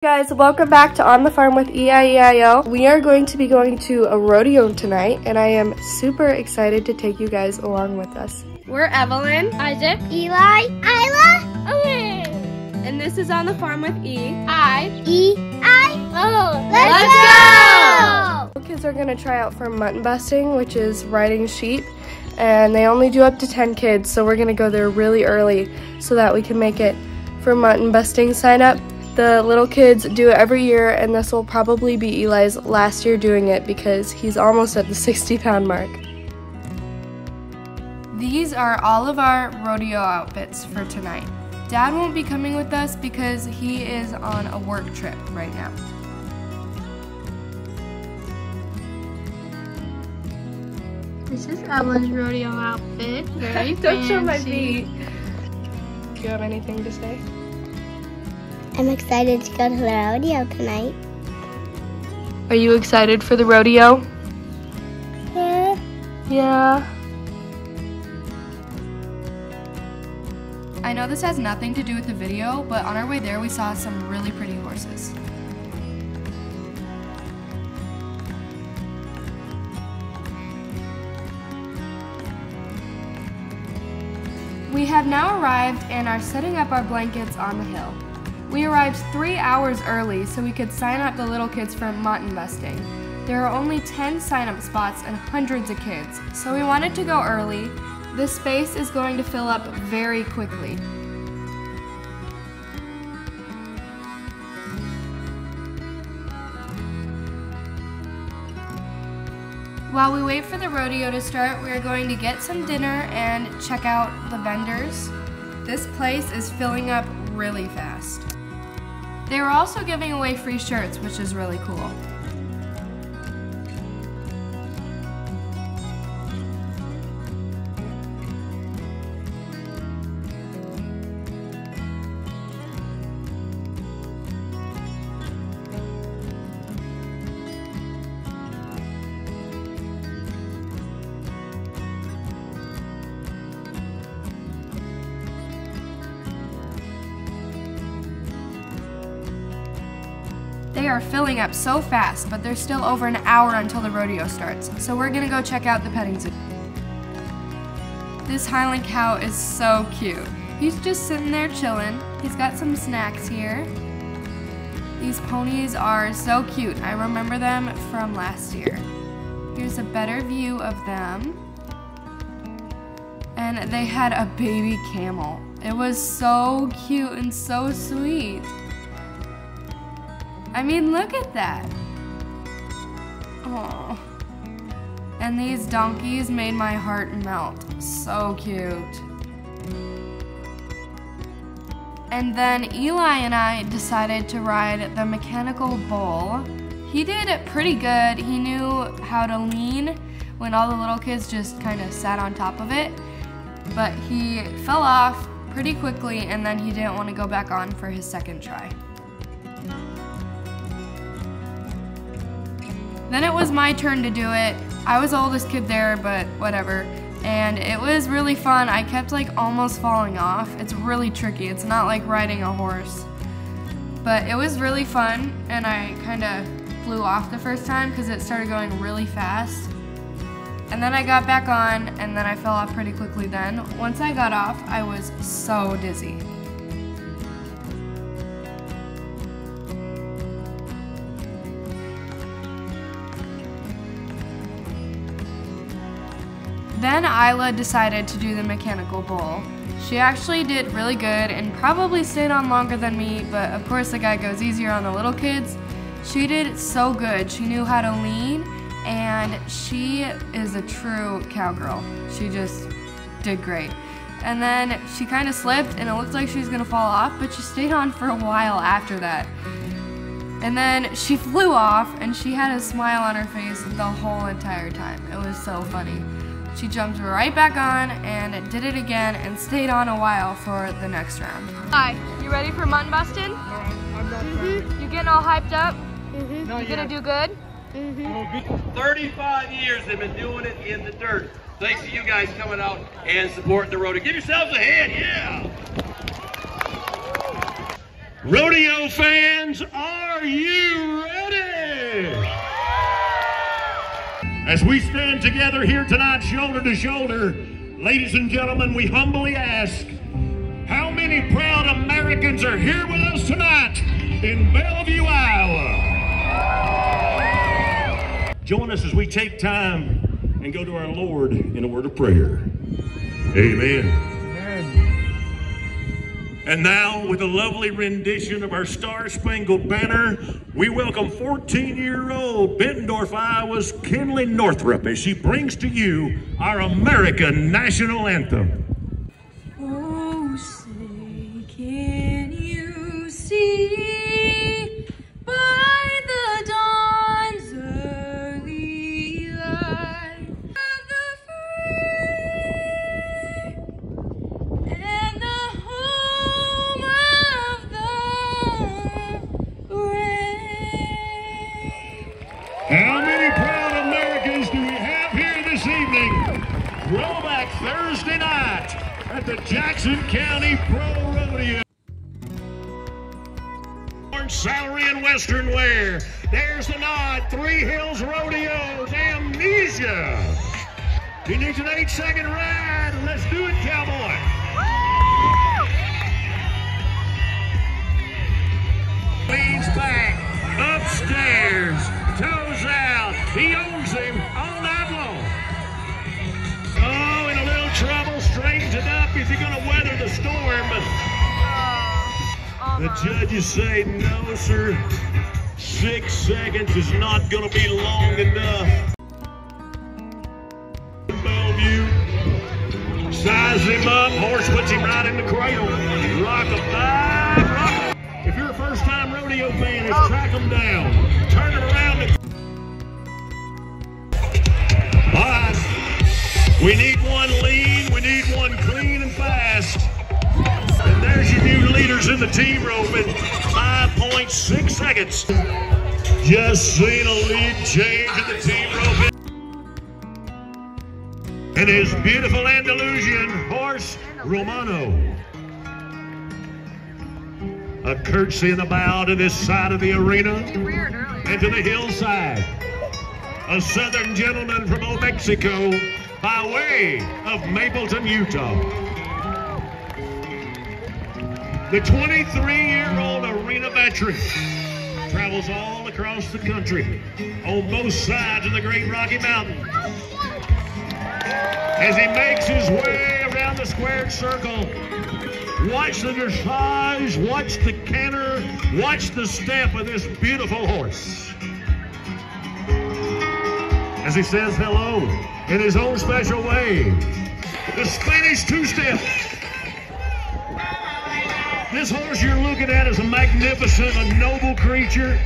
Guys, welcome back to On the Farm with Eli. We are going to be going to a rodeo tonight, and I am super excited to take you guys along with us. We're Evelyn, Isaac, Eli, Isla, and this is On the Farm with Let's go! The kids are going to try out for mutton busting, which is riding sheep, and they only do up to 10 kids, so we're going to go there really early so that we can make it for mutton busting sign up. The little kids do it every year, and this will probably be Eli's last year doing it because he's almost at the 60-pound mark. These are all of our rodeo outfits for tonight. Dad won't be coming with us because he is on a work trip right now. This is Evelyn's rodeo outfit. Very Don't show my feet. Do you have anything to say? I'm excited to go to the rodeo tonight. Are you excited for the rodeo? Yeah. Yeah. I know this has nothing to do with the video, but on our way there we saw some really pretty horses. We have now arrived and are setting up our blankets on the hill. We arrived 3 hours early so we could sign up the little kids for mutton busting. There are only 10 sign-up spots and hundreds of kids, so we wanted to go early. This space is going to fill up very quickly. While we wait for the rodeo to start, we are going to get some dinner and check out the vendors. This place is filling up really fast. They were also giving away free shirts, which is really cool. They are filling up so fast, but there's still over an hour until the rodeo starts, so we're gonna go check out the petting zoo. This Highland cow is so cute. He's just sitting there chilling. He's got some snacks here. These ponies are so cute. I remember them from last year. Here's a better view of them. And they had a baby camel. It was so cute and so sweet. I mean, look at that. Oh. And these donkeys made my heart melt. So cute. And then Eli and I decided to ride the mechanical bull. He did it pretty good. He knew how to lean when all the little kids just kind of sat on top of it. But he fell off pretty quickly, and then he didn't want to go back on for his second try. Then it was my turn to do it. I was the oldest kid there, but whatever. And it was really fun. I kept like almost falling off. It's really tricky. It's not like riding a horse. But it was really fun, and I kind of flew off the first time because it started going really fast. And then I got back on, and then I fell off pretty quickly then. Once I got off, I was so dizzy. Then Isla decided to do the mechanical bull. She actually did really good and probably stayed on longer than me, but of course the guy goes easier on the little kids. She did so good. She knew how to lean, and she is a true cowgirl. She just did great. And then she kind of slipped and it looked like she was gonna fall off, but she stayed on for a while after that. And then she flew off and she had a smile on her face the whole entire time. It was so funny. She jumped right back on and did it again and stayed on a while for the next round. Hi, you ready for mutton busting? I'm not ready. You getting all hyped up? No, You gonna do good? 35 years they've been doing it in the dirt. Thanks to you guys coming out and supporting the rodeo. Give yourselves a hand, yeah! Rodeo fans, are you ready? As we stand together here tonight, shoulder to shoulder, ladies and gentlemen, we humbly ask, how many proud Americans are here with us tonight in Bellevue, Iowa? Join us as we take time and go to our Lord in a word of prayer. Amen. And now, with a lovely rendition of our Star-Spangled Banner, we welcome 14-year-old Bettendorf, Iowa's Kinley Northrup as she brings to you our American National Anthem. Oh, say, can you see by the dawn's early light of the free and the home of the brave? How many proud Americans do we have here this evening? Throwback Thursday night at the Jackson County Pro Rodeo. Orange salary and western wear. There's the nod. Three Hills Rodeo's Amnesia. He needs an 8-second ride. Let's do it, cowboy. Leans back, upstairs, toes out. He owns him all night long. Oh, in a little trouble, straightens it up. Is he going to weather the storm? The judges say, no, sir. 6 seconds is not going to be long enough. Bellevue. Size him up. Horse puts him right in the cradle. Rock him back. Rock him. If you're a first-time rodeo fan, it's track him down. Turn him around. All right. We need one lean. We need one clean and fast. And there's your new leaders in the team rope in 5.6 seconds. Just seen a lead change in the team rope. And his beautiful Andalusian horse, Romano. A curtsy in the bow to this side of the arena and to the hillside. A southern gentleman from Old Mexico by way of Mapleton, Utah. The 23-year-old arena veteran travels all across the country on both sides of the Great Rocky Mountain. As he makes his way around the squared circle, watch the dressage, watch the canter, watch the step of this beautiful horse. As he says hello in his own special way. The Spanish two-step. This horse you're looking at is a magnificent, a noble creature.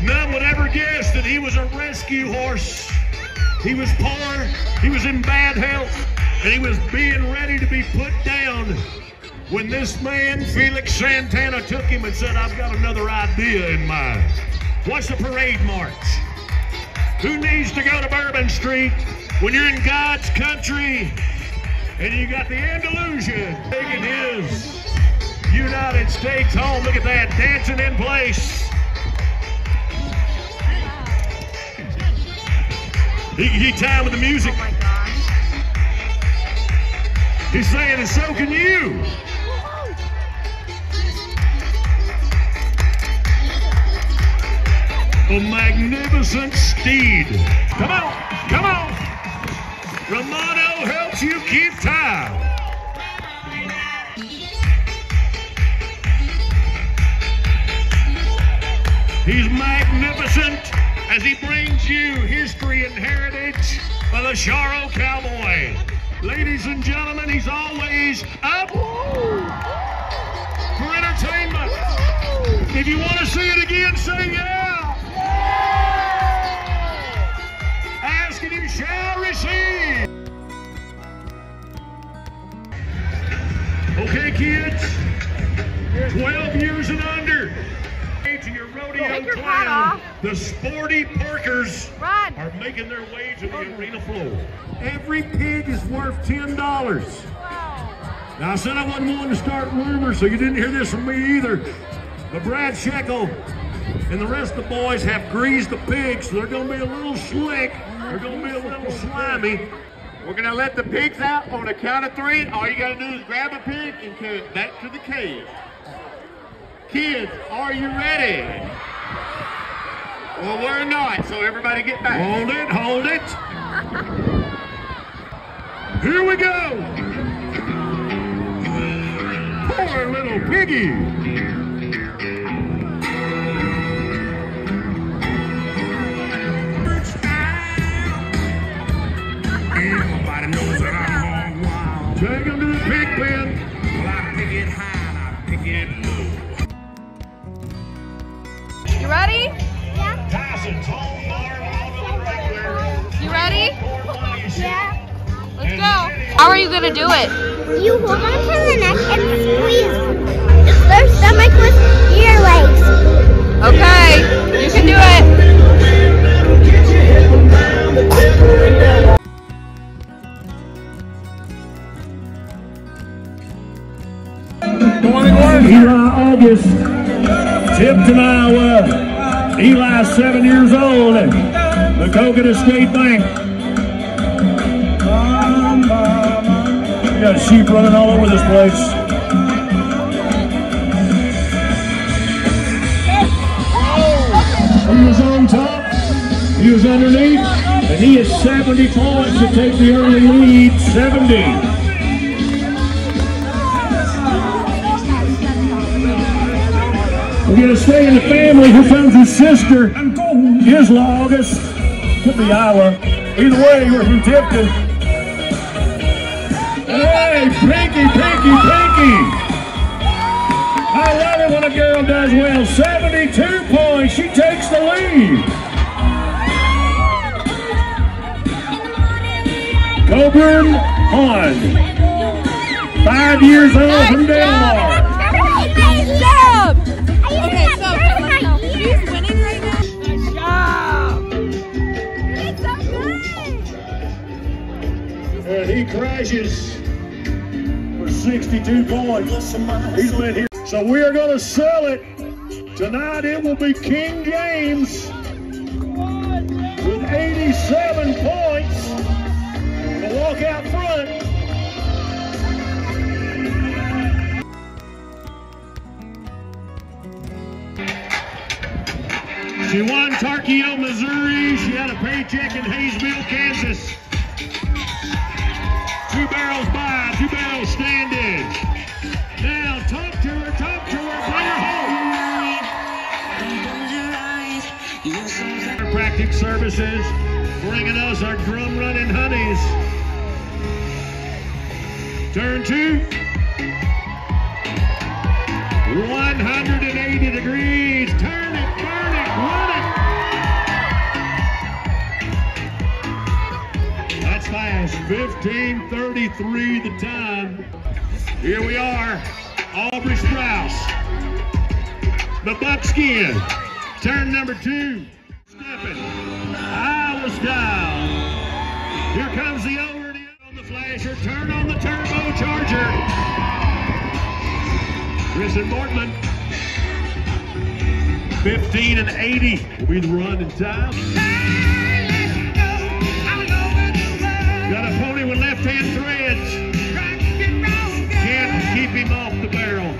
None would ever guess that he was a rescue horse. He was poor, he was in bad health, and he was being ready to be put down when this man, Felix Santana, took him and said, I've got another idea in mind. Watch the parade march. Who needs to go to Bourbon Street when you're in God's country and you got the Andalusian taking his United States home? Look at that, dancing in place. He timed with the music. Oh my gosh. He's saying, and so can you. A magnificent steed. Come on, come on. Romano helps you keep time. He's magnificent as he brings you history and heritage of the Charro Cowboy. Ladies and gentlemen, he's always up for entertainment. If you want to see it again, say yeah. Ask and you shall receive. Okay, kids, 12 years and under. To your rodeo Take your hat clown, off. the Sporty Parkers Run. are making their way to the arena floor. Every pig is worth $10. Wow. Now, I said I wasn't one to start rumors, so you didn't hear this from me either. But Brad Sheckle and the rest of the boys have greased the pigs, so they're going to be a little slick. They're going to be a little slimy. We're going to let the pigs out on a count of 3. All you got to do is grab a pig and carry it back to the cage. Kids, are you ready? Well, we're not, so everybody get back. Hold it, hold it. Here we go. Poor little piggy. Everybody knows that I'm all wild. Take him to the pig pen. Well, I pick it high and I pick it low. You ready? Yeah. Tyson's home bar on the regular. You ready? Yeah. Let's go. How are you gonna do it? You hold on to the neck and squeeze their stomach with your legs. Okay, you can do it. Eli August, Tipton, Iowa. Eli's 7 years old and the Coconut State Bank. We got sheep running all over this place. He was on top, he was underneath, and he is 70 points to take the early lead, 70. We're going to stay in the family. Here comes his sister, Isla August. Could be Iowa. Either way, we're from Tipton. Hey, Pinky, Pinky, Pinky. I love it when a girl does well. 72 points. She takes the lead. Coburn Hahn, 5 years old from Delmar. Okay, so she's winning right now. Nice job. It's so good. And he crashes for 62 points. He's been here. So we are going to sell it. Tonight it will be King James with 87 points to walk out front. She won Tarkio, Missouri. She had a paycheck in Hayesville, Kansas. 2 barrels by, 2 barrels standing. Now talk to her, bring her home. Chiropractic Services bringing us our drum running honeys. Turn 2. 180 degrees. Turn it, burn it, run it. That's fast. 15:33 the time. Here we are. Aubrey Sprouse. The buckskin. Turn number 2. Stepping. Iowa style. Here comes the over on the flasher. Turn on the turbocharger. Chris and Mortman, 15 and 80 will be the running time. Got a pony with left-hand threads. Can't keep him off the barrel.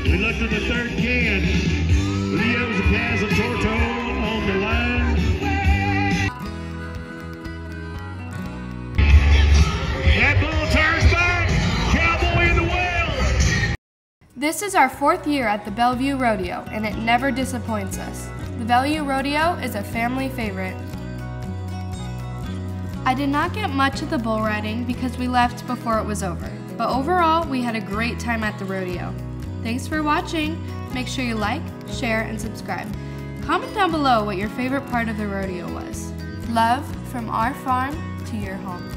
We looked at the third can. Leo's a Casa Torto on the line. That bull turns back. This is our 4th year at the Bellevue Rodeo, and it never disappoints us. The Bellevue Rodeo is a family favorite. I did not get much of the bull riding because we left before it was over, but overall we had a great time at the rodeo. Thanks for watching. Make sure you like, share, and subscribe. Comment down below what your favorite part of the rodeo was. Love from our farm to your home.